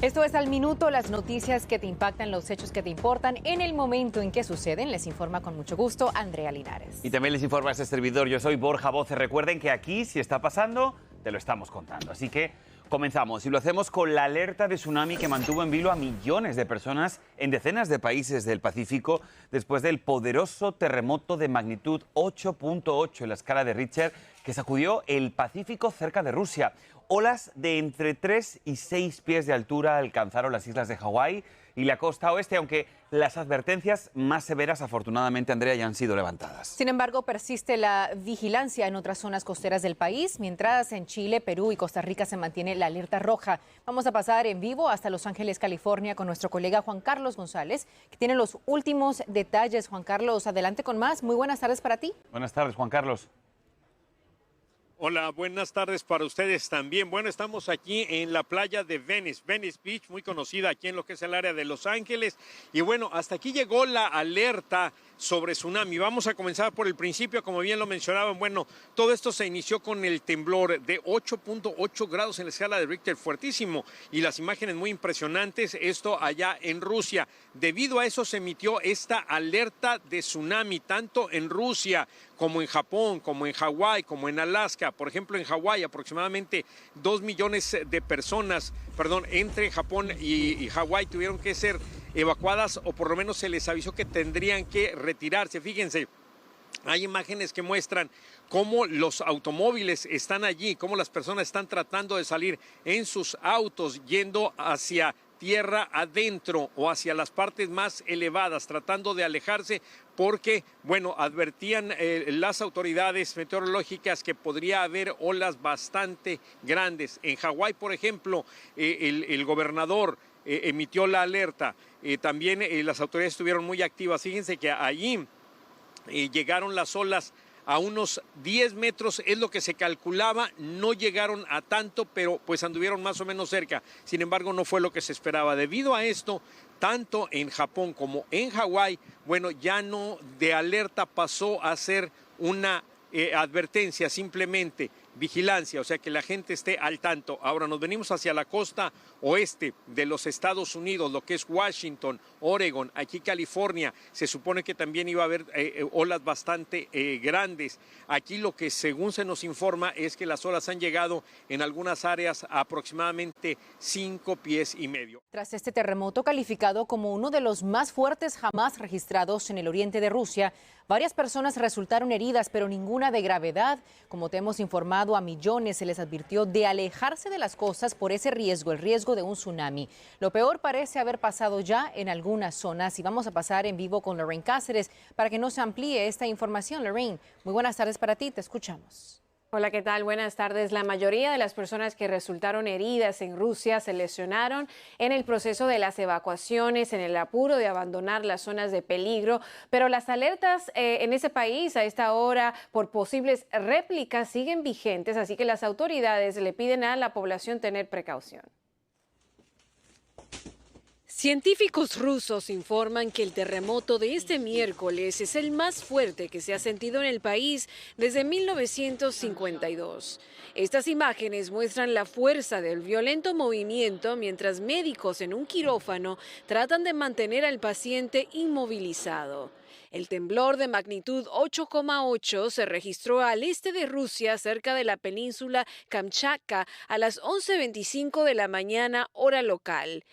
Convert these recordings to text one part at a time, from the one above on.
Esto es Al Minuto, las noticias que te impactan, los hechos que te importan en el momento en que suceden. Les informa con mucho gusto Andrea Linares. Y también les informa este servidor. Yo soy Borja Voce. Recuerden que aquí, si está pasando, te lo estamos contando. Así que comenzamos. Y lo hacemos con la alerta de tsunami que mantuvo en vilo a millones de personas en decenas de países del Pacífico después del poderoso terremoto de magnitud 8.8 en la escala de Richter que sacudió el Pacífico cerca de Rusia. Olas de entre 3 y 6 pies de altura alcanzaron las islas de Hawái y la costa oeste, aunque las advertencias más severas, afortunadamente, Andrea, ya han sido levantadas. Sin embargo, persiste la vigilancia en otras zonas costeras del país, mientras en Chile, Perú y Costa Rica se mantiene la alerta roja. Vamos a pasar en vivo hasta Los Ángeles, California, con nuestro colega Juan Carlos González, que tiene los últimos detalles. Juan Carlos, adelante con más. Muy buenas tardes para ti. Buenas tardes, Juan Carlos. Hola, buenas tardes para ustedes también. Bueno, estamos aquí en la playa de Venice Beach, muy conocida aquí en lo que es el área de Los Ángeles. Y bueno, hasta aquí llegó la alerta sobre tsunami. Vamos a comenzar por el principio, como bien lo mencionaban. Bueno, todo esto se inició con el temblor de 8.8 grados en la escala de Richter, fuertísimo, y las imágenes muy impresionantes, esto allá en Rusia. Debido a eso se emitió esta alerta de tsunami, tanto en Rusia como en Japón, como en Hawái, como en Alaska. Por ejemplo, en Hawái aproximadamente 2 millones de personas, entre Japón y Hawái tuvieron que ser evacuadas, o por lo menos se les avisó que tendrían que retirarse. Fíjense, hay imágenes que muestran cómo los automóviles están allí, cómo las personas están tratando de salir en sus autos, yendo hacia tierra adentro o hacia las partes más elevadas, tratando de alejarse porque, bueno, advertían las autoridades meteorológicas que podría haber olas bastante grandes. En Hawái, por ejemplo, el gobernador emitió la alerta. También las autoridades estuvieron muy activas. Fíjense que allí llegaron las olas a unos 10 metros, es lo que se calculaba. No llegaron a tanto, pero pues anduvieron más o menos cerca. Sin embargo, no fue lo que se esperaba. Debido a esto, tanto en Japón como en Hawái, bueno, ya no de alerta pasó a ser una advertencia, simplemente vigilancia, o sea que la gente esté al tanto. Ahora nos venimos hacia la costa oeste de los Estados Unidos, lo que es Washington, Oregon, aquí California. Se supone que también iba a haber olas bastante grandes. Aquí lo que según se nos informa es que las olas han llegado en algunas áreas a aproximadamente 5 pies y medio. Tras este terremoto calificado como uno de los más fuertes jamás registrados en el oriente de Rusia, varias personas resultaron heridas, pero ninguna de gravedad. Como te hemos informado, a millones se les advirtió de alejarse de las costas por ese riesgo, el riesgo de un tsunami. Lo peor parece haber pasado ya en algunas zonas y vamos a pasar en vivo con Lorraine Cáceres para que nos amplíe esta información. Lorraine, muy buenas tardes para ti, te escuchamos. Hola, ¿qué tal? Buenas tardes. La mayoría de las personas que resultaron heridas en Rusia se lesionaron en el proceso de las evacuaciones, en el apuro de abandonar las zonas de peligro, pero las alertas en ese país a esta hora por posibles réplicas siguen vigentes, así que las autoridades le piden a la población tener precaución. Científicos rusos informan que el terremoto de este miércoles es el más fuerte que se ha sentido en el país desde 1952. Estas imágenes muestran la fuerza del violento movimiento mientras médicos en un quirófano tratan de mantener al paciente inmovilizado. El temblor de magnitud 8,8 se registró al este de Rusia, cerca de la península Kamchatka, a las 11:25 de la mañana, hora local.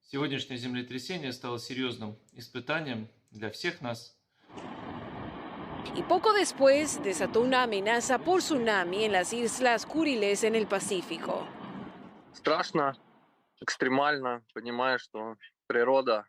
Сегодняшнее землетрясение стало серьезным испытанием для всех нас. Y poco después desató una amenaza por tsunami en las islas Kuriles en el Pacífico. Страшно, экстремально, понимая, что природа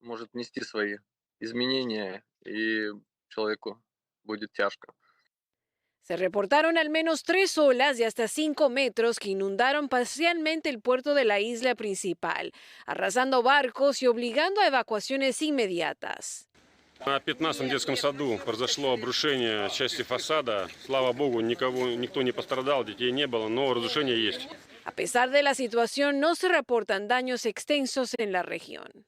может внести свои изменения, и человеку будет тяжко. Se reportaron al menos 3 olas de hasta 5 metros que inundaron parcialmente el puerto de la isla principal, arrasando barcos y obligando a evacuaciones inmediatas. На 15-м детском саду произошло обрушение части фасада. Слава богу, никто не пострадал, детей не было, но разрушение есть. A pesar de la situación, no se reportan daños extensos en la región.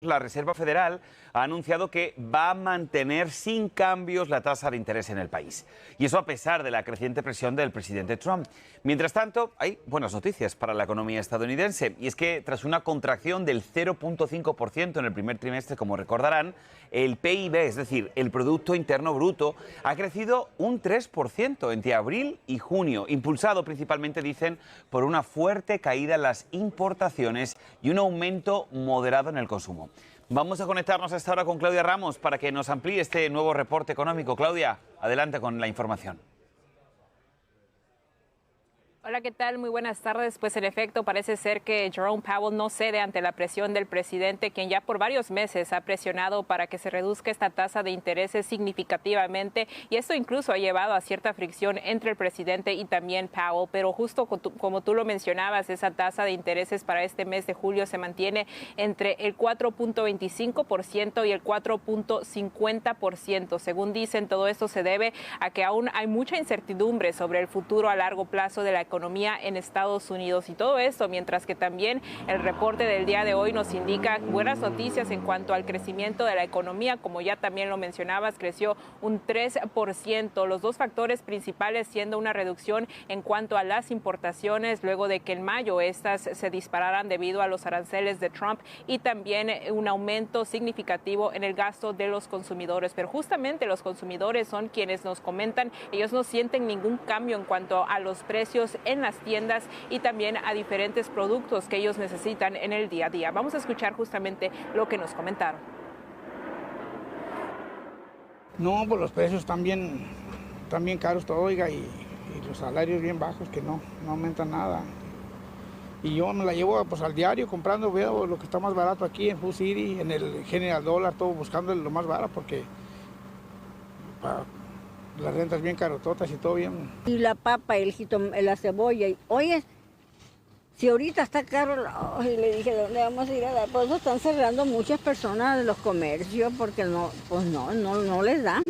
la Reserva Federal ha anunciado que va a mantener sin cambios la tasa de interés en el país. Y eso a pesar de la creciente presión del presidente Trump. Mientras tanto, hay buenas noticias para la economía estadounidense. Y es que tras una contracción del 0,5% en el primer trimestre, como recordarán, el PIB, es decir, el Producto Interno Bruto, ha crecido un 3% entre abril y junio, impulsado principalmente, dicen, por una fuerte caída en las importaciones y un aumento moderado en el consumo. Vamos a conectarnos a esta hora con Claudia Ramos para que nos amplíe este nuevo reporte económico. Claudia, adelante con la información. Hola, ¿qué tal? Muy buenas tardes. Pues en efecto parece ser que Jerome Powell no cede ante la presión del presidente, quien ya por varios meses ha presionado para que se reduzca esta tasa de intereses significativamente, y esto incluso ha llevado a cierta fricción entre el presidente y también Powell. Pero justo como tú lo mencionabas, esa tasa de intereses para este mes de julio se mantiene entre el 4.25% y el 4.50%. Según dicen, todo esto se debe a que aún hay mucha incertidumbre sobre el futuro a largo plazo de la economía en Estados Unidos, y todo esto mientras que también el reporte del día de hoy nos indica buenas noticias en cuanto al crecimiento de la economía. Como ya también lo mencionabas, creció un 3%, los dos factores principales siendo una reducción en cuanto a las importaciones luego de que en mayo estas se dispararan debido a los aranceles de Trump, y también un aumento significativo en el gasto de los consumidores. Pero justamente los consumidores son quienes nos comentan, ellos no sienten ningún cambio en cuanto a los precios en las tiendas y también a diferentes productos que ellos necesitan en el día a día. Vamos a escuchar justamente lo que nos comentaron. No, pues los precios están bien caros todo, oiga, y los salarios bien bajos, que no aumentan nada. Y yo me la llevo pues al diario comprando, veo lo que está más barato aquí en Food City, en el General Dollar, todo buscando lo más barato, porque las rentas bien carototas y todo bien. Y la papa, el jitomate, la cebolla. Oye, si ahorita está caro, le dije, ¿dónde vamos a ir a dar? Por eso están cerrando muchas personas de los comercios, porque no les dan.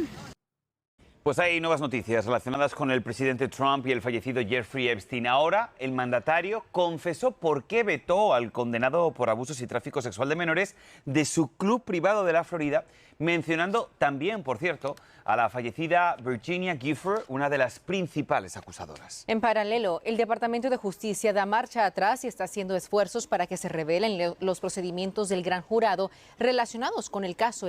Pues hay nuevas noticias relacionadas con el presidente Trump y el fallecido Jeffrey Epstein. Ahora, el mandatario confesó por qué vetó al condenado por abusos y tráfico sexual de menores de su club privado de la Florida, mencionando también, por cierto, a la fallecida Virginia Giuffre, una de las principales acusadoras. En paralelo, el Departamento de Justicia da marcha atrás y está haciendo esfuerzos para que se revelen los procedimientos del gran jurado relacionados con el caso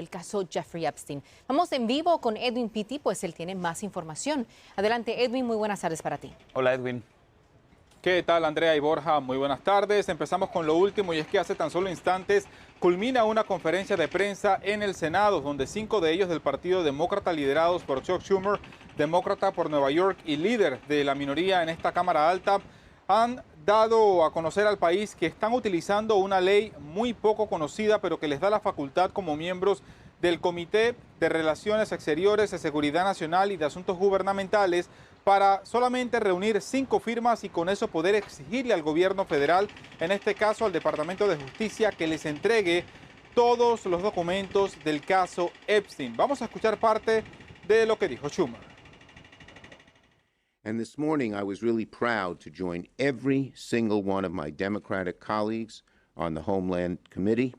Jeffrey Epstein. Vamos en vivo con Edwin Pitti, pues él tiene más información. Adelante, Edwin, muy buenas tardes para ti. Hola, Edwin. ¿Qué tal, Andrea y Borja? Muy buenas tardes. Empezamos con lo último, y es que hace tan solo instantes culmina una conferencia de prensa en el Senado, donde 5 de ellos del Partido Demócrata, liderados por Chuck Schumer, demócrata por Nueva York y líder de la minoría en esta Cámara Alta, han dado a conocer al país que están utilizando una ley muy poco conocida, pero que les da la facultad como miembros del Comité de Relaciones Exteriores, de Seguridad Nacional y de Asuntos Gubernamentales, para solamente reunir 5 firmas y con eso poder exigirle al gobierno federal, en este caso al Departamento de Justicia, que les entregue todos los documentos del caso Epstein. Vamos a escuchar parte de lo que dijo Schumer. And this morning I was really proud to join every single one of my Democratic colleagues on the Homeland Committee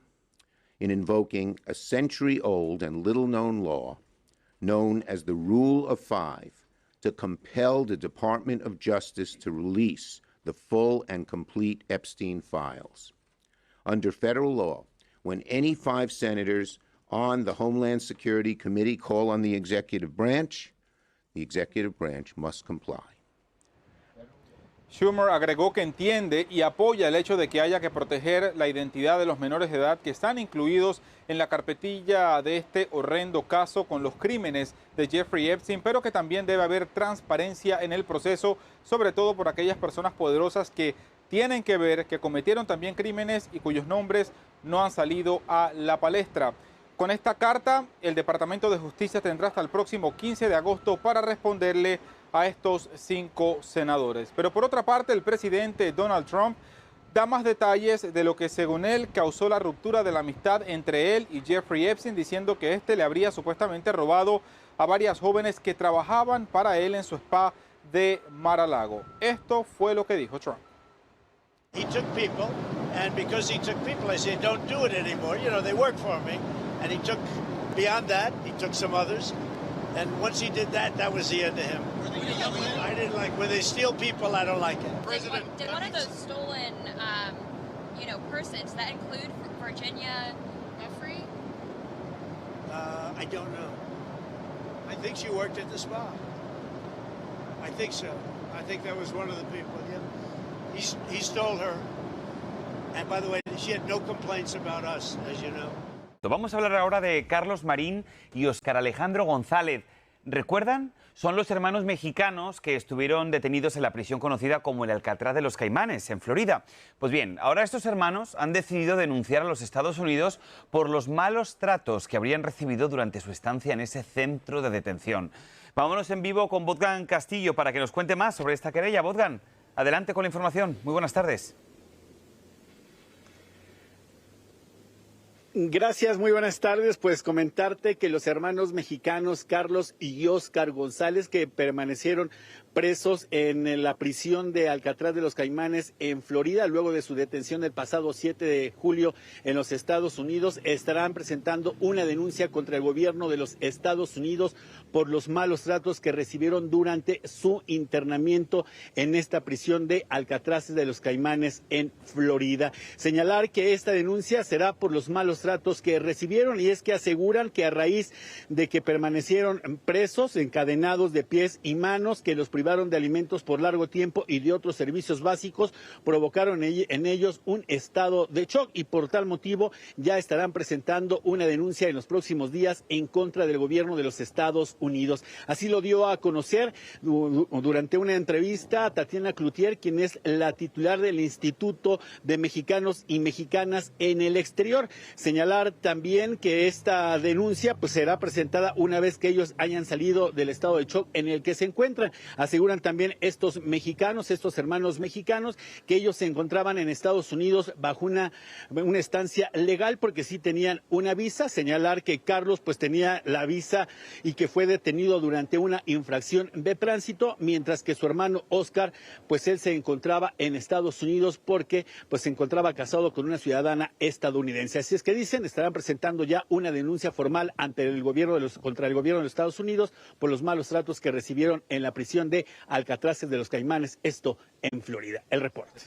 in invoking a century-old and little-known law known as the Rule of Five, to compel the Department of Justice to release the full and complete Epstein files. Under federal law, when any 5 senators on the Homeland Security Committee call on the executive branch must comply. Schumer agregó que entiende y apoya el hecho de que haya que proteger la identidad de los menores de edad que están incluidos en la carpetilla de este horrendo caso con los crímenes de Jeffrey Epstein, pero que también debe haber transparencia en el proceso, sobre todo por aquellas personas poderosas que tienen que ver, que cometieron también crímenes y cuyos nombres no han salido a la palestra. Con esta carta, el Departamento de Justicia tendrá hasta el próximo 15 de agosto para responderle a estos 5 senadores. Pero por otra parte, el presidente Donald Trump da más detalles de lo que según él causó la ruptura de la amistad entre él y Jeffrey Epstein, diciendo que este le habría supuestamente robado a varias jóvenes que trabajaban para él en su spa de Mar-a-Lago. Esto fue lo que dijo Trump. He took people And because he took people, I said, don't do it anymore. You know, they work for me. And he took, beyond that, he took some others. And once he did that, that was the end of him. I didn't like, when they steal people, I don't like it. Did one of those stolen, persons, that include Virginia Giuffre? I don't know. I think she worked at the spa. I think so. I think that was one of the people, yeah. He stole her. And by the way, she had no complaints about us, as you know. Vamos a hablar ahora de Carlos Marín y Óscar Alejandro González. ¿Recuerdan? Son los hermanos mexicanos que estuvieron detenidos en la prisión conocida como el Alcatraz de los Caimanes, en Florida. Pues bien, ahora estos hermanos han decidido denunciar a los Estados Unidos por los malos tratos que habrían recibido durante su estancia en ese centro de detención. Vámonos en vivo con Bogdan Castillo para que nos cuente más sobre esta querella. Bogdan, adelante con la información. Muy buenas tardes. Gracias, muy buenas tardes. Pues comentarte que los hermanos mexicanos Carlos y Óscar González, que permanecieron presos en la prisión de Alcatraz de los Caimanes en Florida, luego de su detención el pasado 7 de julio en los Estados Unidos, estarán presentando una denuncia contra el gobierno de los Estados Unidos por los malos tratos que recibieron durante su internamiento en esta prisión de Alcatraz de los Caimanes en Florida. Señalar que esta denuncia será por los malos tratos que recibieron, y es que aseguran que a raíz de que permanecieron presos, encadenados de pies y manos, que los privaron de alimentos por largo tiempo y de otros servicios básicos, provocaron en ellos un estado de shock, y por tal motivo ya estarán presentando una denuncia en los próximos días en contra del gobierno de los Estados Unidos. Así lo dio a conocer durante una entrevista Tatiana Cloutier, quien es la titular del Instituto de Mexicanos y Mexicanas en el Exterior. Señalar también que esta denuncia pues será presentada una vez que ellos hayan salido del estado de shock en el que se encuentran. Aseguran también estos mexicanos, estos hermanos mexicanos, que ellos se encontraban en Estados Unidos bajo una estancia legal porque sí tenían una visa. Señalar que Carlos pues tenía la visa y que fue detenido durante una infracción de tránsito, mientras que su hermano Óscar pues él se encontraba en Estados Unidos porque pues se encontraba casado con una ciudadana estadounidense. Así es que dicen, estarán presentando ya una denuncia formal ante el gobierno contra el gobierno de los Estados Unidos por los malos tratos que recibieron en la prisión de Alcatraz de los Caimanes, esto en Florida. El reporte.